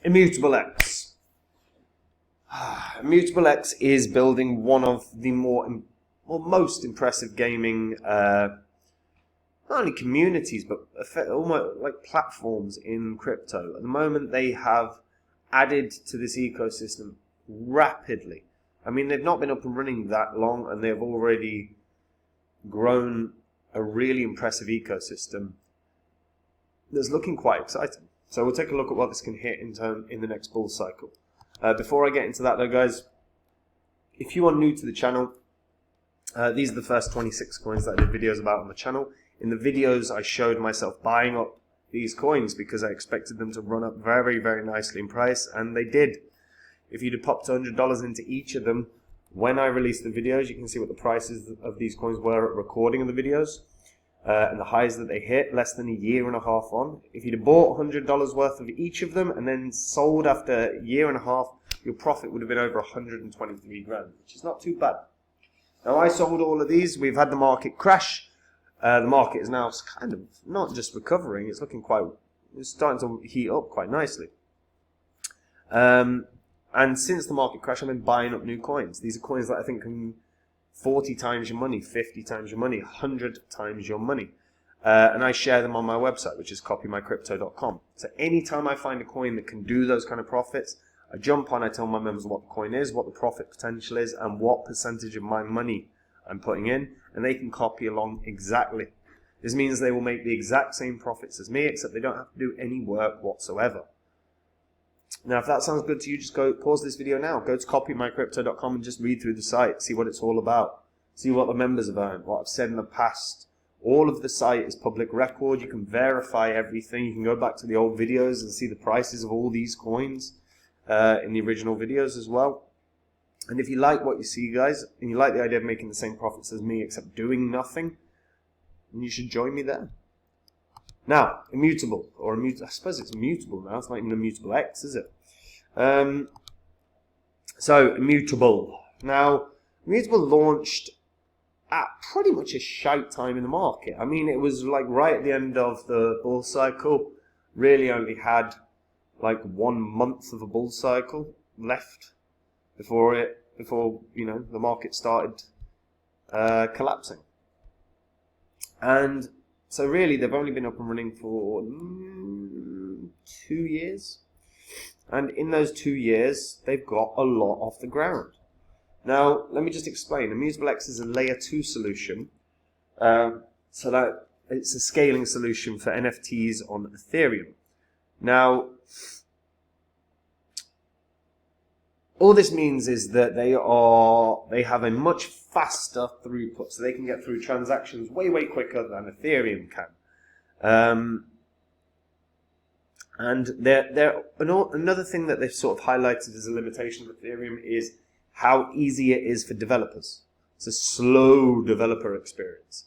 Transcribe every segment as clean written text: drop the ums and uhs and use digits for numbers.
ImmutableX. ImmutableX is building one of the most impressive gaming, not only communities, but almost like platforms in crypto. At the moment, they have added to this ecosystem rapidly. I mean, they've not been up and running that long, and they've already grown a really impressive ecosystem that's looking quite exciting. So we'll take a look at what this can hit in the next bull cycle. Before I get into that though, guys, if you are new to the channel, these are the first 26 coins that I did videos about on the channel. In the videos, I showed myself buying up these coins because I expected them to run up very, very nicely in price, and they did. If you'd have popped $100 into each of them, when I released the videos, you can see what the prices of these coins were at recording of the videos, and the highs that they hit less than a year and a half on. If you'd have bought $100 worth of each of them and then sold after a year and a half, your profit would have been over 123 grand, which is not too bad. Now, I sold all of these. We've had the market crash. The market is now kind of not just recovering, it's starting to heat up quite nicely. And since the market crash, I've been buying up new coins. These are coins that I think can 40 times your money, 50 times your money, 100 times your money. And I share them on my website, which is copymycrypto.com. So anytime I find a coin that can do those kind of profits, I jump on, I tell my members what the coin is, what the profit potential is, and what percentage of my money I'm putting in, and they can copy along exactly. This means they will make the exact same profits as me, except they don't have to do any work whatsoever. Now, if that sounds good to you, just go pause this video now. Go to copymycrypto.com and just read through the site. See what it's all about. See what the members have earned, what I've said in the past. All of the site is public record. You can verify everything. You can go back to the old videos and see the prices of all these coins in the original videos as well. And if you like what you see, guys, and you like the idea of making the same profits as me except doing nothing, then you should join me there. Now, immutable, or I suppose it's immutable now. It's not even ImmutableX, is it? So, immutable. Now, immutable launched at pretty much a shite time in the market. I mean, it was like right at the end of the bull cycle. Really only had like 1 month of a bull cycle left before the market started collapsing. And so really, they've only been up and running for 2 years. And in those 2 years, they've got a lot off the ground. Now, let me just explain. ImmutableX is a layer 2 solution. So that it's a scaling solution for NFTs on Ethereum. Now, all this means is that they have a much faster throughput, so they can get through transactions way, way quicker than Ethereum can. And another thing that they've sort of highlighted as a limitation of Ethereum is how easy it is for developers. It's a slow developer experience.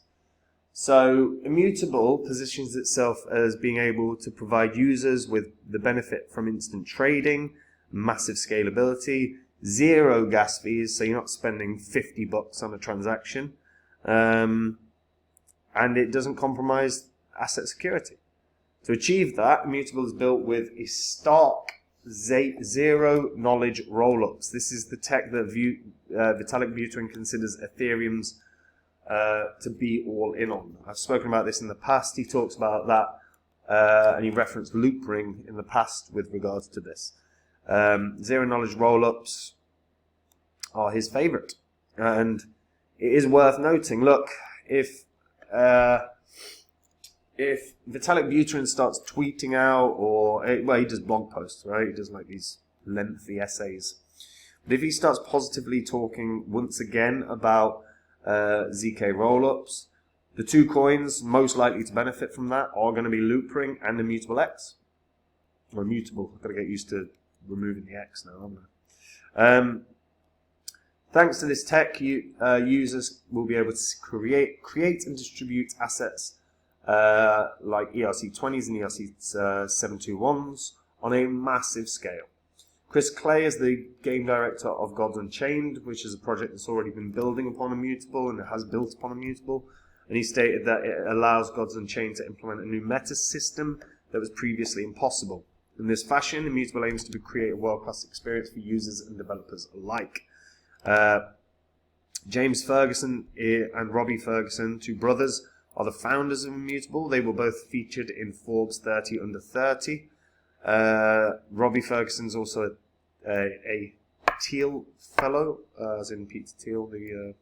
So Immutable positions itself as being able to provide users with the benefit from instant trading, massive scalability, 0 gas fees, so you're not spending $50 on a transaction, and it doesn't compromise asset security. To achieve that, Immutable is built with a stark zero knowledge rollups. This is the tech that Vitalik Buterin considers Ethereum's to be all in on. I've spoken about this in the past. He talks about that, and he referenced loop ring in the past with regards to this. Zero knowledge rollups are his favorite, and it is worth noting. Look, if Vitalik Buterin starts tweeting out, he does blog posts, right? He does like these lengthy essays. But if he starts positively talking once again about ZK rollups, the 2 coins most likely to benefit from that are going to be Loopring and ImmutableX. Or Immutable. I've got to get used to removing the X now, haven't I? Thanks to this tech, users will be able to create and distribute assets like ERC20s and ERC721s on a massive scale. Chris Clay is the game director of Gods Unchained, which is a project that's already been building upon Immutable, and it has built upon Immutable. And he stated that it allows Gods Unchained to implement a new meta system that was previously impossible. In this fashion, Immutable aims to create a world-class experience for users and developers alike. James Ferguson and Robbie Ferguson, two brothers, are the founders of Immutable. They were both featured in Forbes 30 Under 30. Robbie Ferguson's also a Thiel Fellow, as in Peter Thiel, the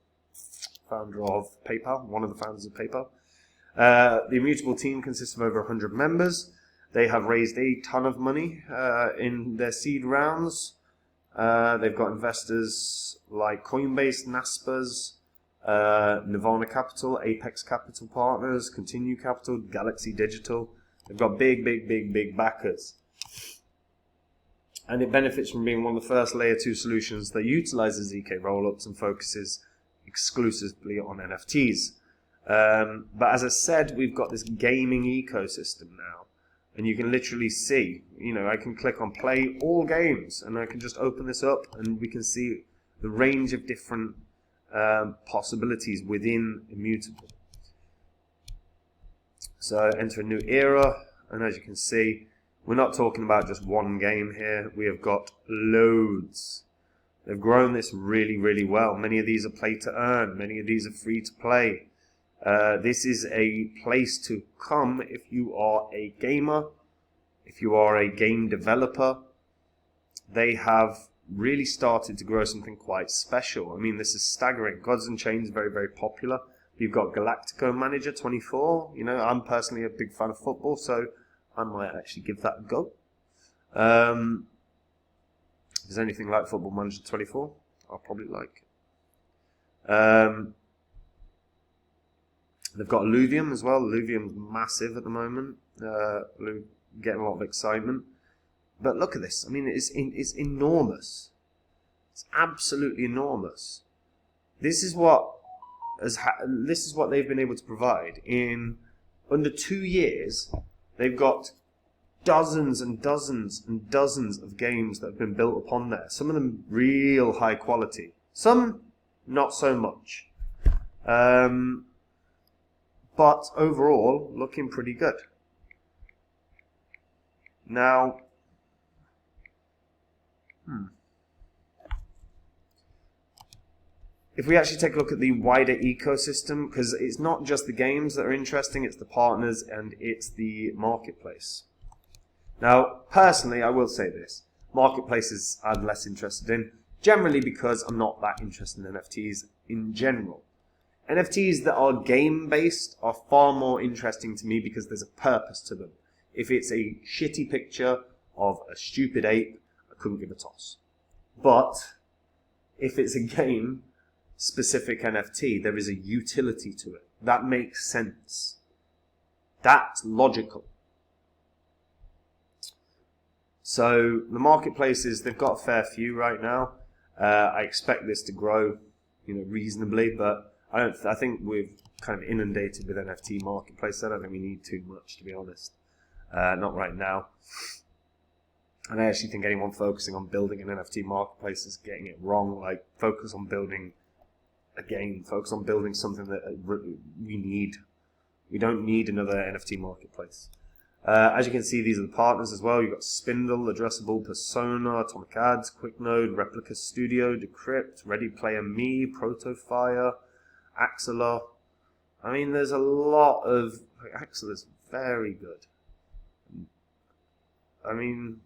founder of PayPal, one of the founders of PayPal. The Immutable team consists of over 100 members. They have raised a ton of money in their seed rounds. They've got investors like Coinbase, Naspers, Nirvana Capital, Apex Capital Partners, Continue Capital, Galaxy Digital. They've got big backers. And it benefits from being one of the first layer 2 solutions that utilizes ZK rollups and focuses exclusively on NFTs. But as I said, we've got this gaming ecosystem now. And you can literally see, I can click on play all games, and I can just open this up, and we can see the range of different possibilities within Immutable. So enter a new era, and as you can see, we're not talking about just one game here. We have got loads. They've grown this really well. Many of these are play to earn. Many of these are free to play. This is a place to come if you are a gamer, if you are a game developer. They have really started to grow something quite special. I mean, this is staggering. Gods and Chains is very popular. You've got Galactico Manager 24. I'm personally a big fan of football, so I might actually give that a go. If there's anything like Football Manager 24, I'll probably like it. They've got Illuvium as well. Illuvium's massive at the moment. Getting a lot of excitement. But look at this. I mean, it's enormous. It's absolutely enormous. This is what they've been able to provide in under 2 years. They've got dozens and dozens and dozens of games that have been built upon there. Some of them real high quality. Some not so much. But overall, looking pretty good. Now, if we actually take a look at the wider ecosystem, because it's not just the games that are interesting, it's the partners and it's the marketplace. Now, personally, I will say this. Marketplaces I'm less interested in, generally because I'm not that interested in NFTs in general. NFTs that are game-based are far more interesting to me because there's a purpose to them. If it's a shitty picture of a stupid ape, I couldn't give a toss. But if it's a game-specific NFT, there is a utility to it. That makes sense. That's logical. So the marketplaces, they've got a fair few right now. I expect this to grow, reasonably, but I think we're kind of inundated with NFT marketplace. I don't think we need too much, to be honest. Not right now. And I actually think anyone focusing on building an NFT marketplace is getting it wrong. Like, focus on building a game. Focus on building something that we need. We don't need another NFT marketplace. As you can see, these are the partners as well. You've got Spindle, Addressable, Persona, Atomic Ads, QuickNode, Replica Studio, Decrypt, Ready Player Me, Protofire, Axelar. I mean, there's a lot of... Axelar's very good. I mean,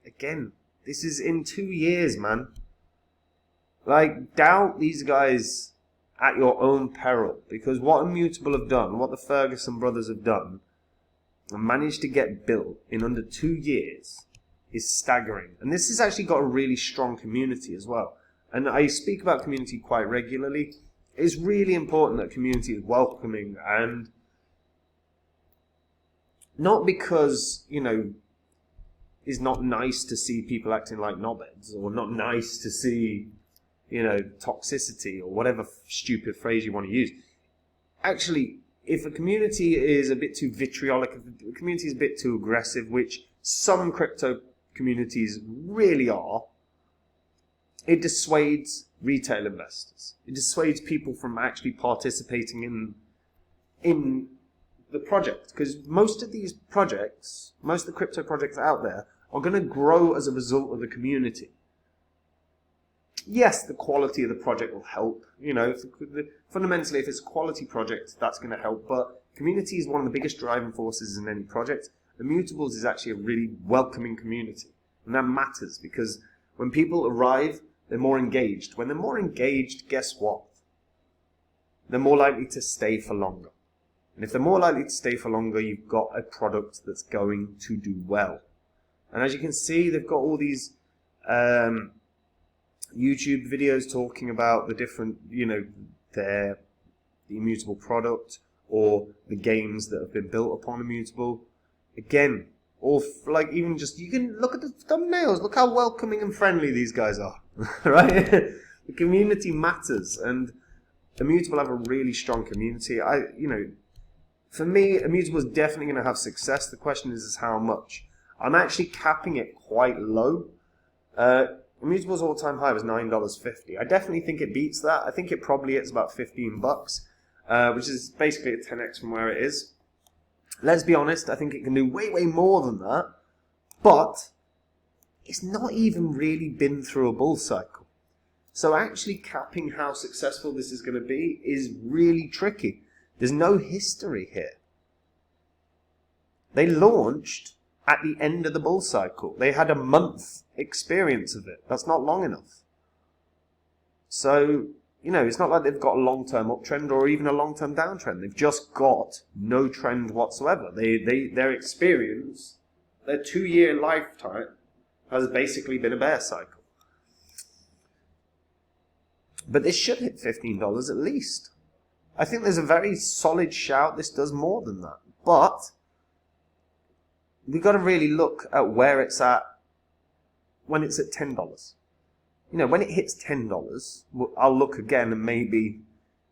again, this is in 2 years, man. Like, doubt these guys at your own peril. Because what Immutable have done, what the Ferguson brothers have done, and managed to get built in under 2 years, is staggering. And this has actually got a really strong community as well. And I speak about community quite regularly. It's really important that community is welcoming, and not because, it's not nice to see people acting like knobheads, or not nice to see, toxicity, or whatever stupid phrase you want to use. Actually, if a community is a bit too vitriolic, if a community is a bit too aggressive, which some crypto communities really are, it dissuades retail investors. It dissuades people from actually participating in the project, because most of these projects, most of the crypto projects out there are going to grow as a result of the community. Yes, the quality of the project will help. You know, fundamentally, if it's a quality project, that's going to help. But community is one of the biggest driving forces in any project. Immutables is actually a really welcoming community. And that matters because when people arrive, they're more engaged. When they're more engaged, guess what? They're more likely to stay for longer. And if they're more likely to stay for longer, you've got a product that's going to do well. And as you can see, they've got all these YouTube videos talking about the different, you know, the immutable product or the games that have been built upon immutable. Again, or like even just, you can look at the thumbnails, look how welcoming and friendly these guys are, right? The community matters, and immutable have a really strong community. You know, for me, immutable is definitely going to have success. The question is how much. I'm actually capping it quite low. Immutable's all-time high was $9.50. I definitely think it beats that. I think it probably is about $15, which is basically a 10x from where it is. Let's be honest, I think it can do way, way more than that. But it's not even really been through a bull cycle. So actually capping how successful this is going to be is really tricky. There's no history here. They launched at the end of the bull cycle. They had a month experience of it. That's not long enough. So, you know, it's not like they've got a long-term uptrend or even a long-term downtrend. They've just got no trend whatsoever. Their experience, their 2-year lifetime, has basically been a bear cycle. But this should hit $15 at least. I think there's a very solid shout this does more than that. But we've got to really look at where it's at when it's at $10. You know, when it hits $10, I'll look again and maybe,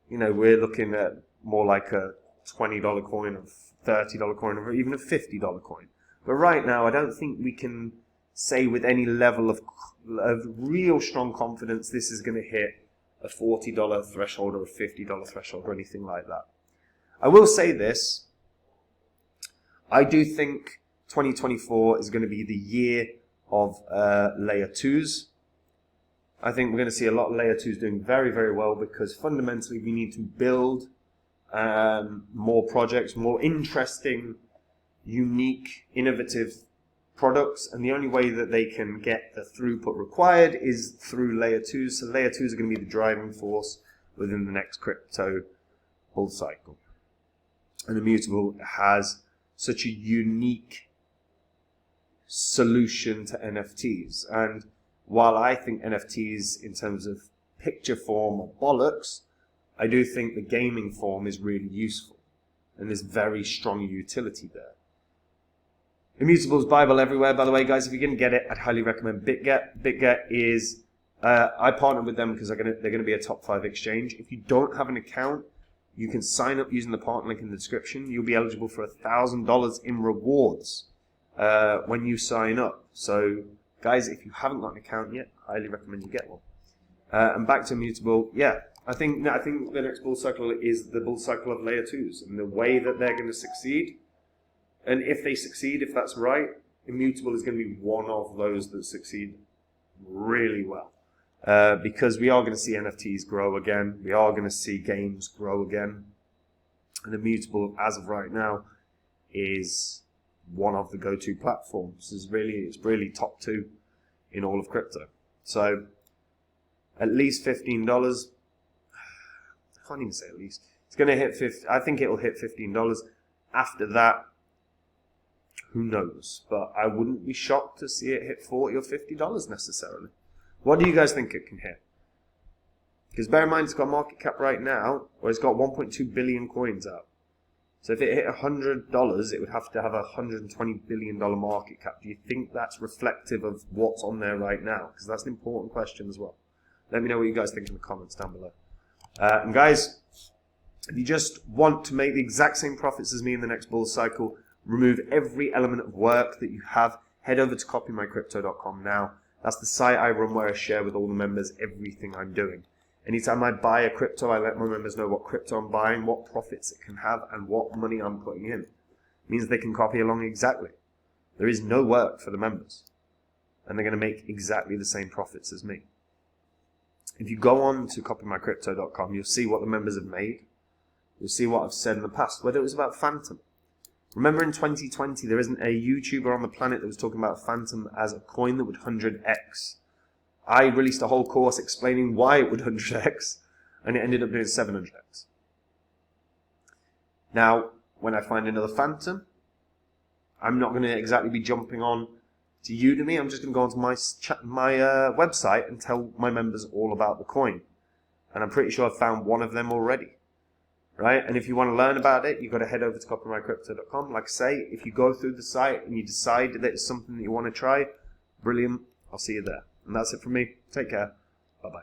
you know, we're looking at more like a $20 coin, a $30 coin, or even a $50 coin. But right now, I don't think we can say with any level of real strong confidence this is going to hit a $40 threshold or a $50 threshold or anything like that. I will say this. I do think 2024 is going to be the year of layer 2s. I think we're going to see a lot of layer 2s doing very, very well because fundamentally we need to build more projects, more interesting, unique, innovative products, and the only way that they can get the throughput required is through layer 2s. So layer 2s are going to be the driving force within the next crypto bull cycle. And Immutable has such a unique solution to NFTs. And while I think NFTs in terms of picture form are bollocks, I do think the gaming form is really useful. And there's very strong utility there. Immutable's Bible everywhere, by the way, guys. If you didn't get it, I'd highly recommend BitGet. BitGet is, I partnered with them because they're going to be a top 5 exchange. If you don't have an account, you can sign up using the partner link in the description. You'll be eligible for $1,000 in rewards when you sign up. So, guys, if you haven't got an account yet, I highly recommend you get one. And back to Immutable, yeah, I think the next bull cycle is the bull cycle of layer 2s, and the way that they're going to succeed. And if they succeed, if that's right, Immutable is going to be one of those that succeed really well. Because we are going to see NFTs grow again. We are going to see games grow again. And Immutable, as of right now, is one of the go-to platforms. It's really top 2 in all of crypto. So, at least $15. I can't even say at least. It's going to hit I think it will hit $15. After that, who knows? But I wouldn't be shocked to see it hit $40 or $50 necessarily. What do you guys think it can hit? Because bear in mind, it's got a market cap right now where it's got 1.2 billion coins out. So if it hit $100, it would have to have a $120 billion market cap. Do you think that's reflective of what's on there right now? Because that's an important question as well. Let me know what you guys think in the comments down below. And guys, if you just want to make the exact same profits as me in the next bull cycle, remove every element of work that you have, head over to copymycrypto.com now. That's the site I run where I share with all the members everything I'm doing. Anytime I buy a crypto, I let my members know what crypto I'm buying, what profits it can have, and what money I'm putting in. It means they can copy along exactly. There is no work for the members. And they're going to make exactly the same profits as me. If you go on to copymycrypto.com, you'll see what the members have made. You'll see what I've said in the past, whether it was about Phantom. Remember in 2020, there isn't a YouTuber on the planet that was talking about Phantom as a coin that would 100x. I released a whole course explaining why it would 100x, and it ended up doing 700x. Now, when I find another Phantom, I'm not going to exactly be jumping on to Udemy. I'm just going to go onto my website and tell my members all about the coin. And I'm pretty sure I've found one of them already. Right? And if you want to learn about it, you've got to head over to copymycrypto.com. Like I say, if you go through the site and you decide that it's something that you want to try, brilliant. I'll see you there. And that's it from me. Take care. Bye-bye.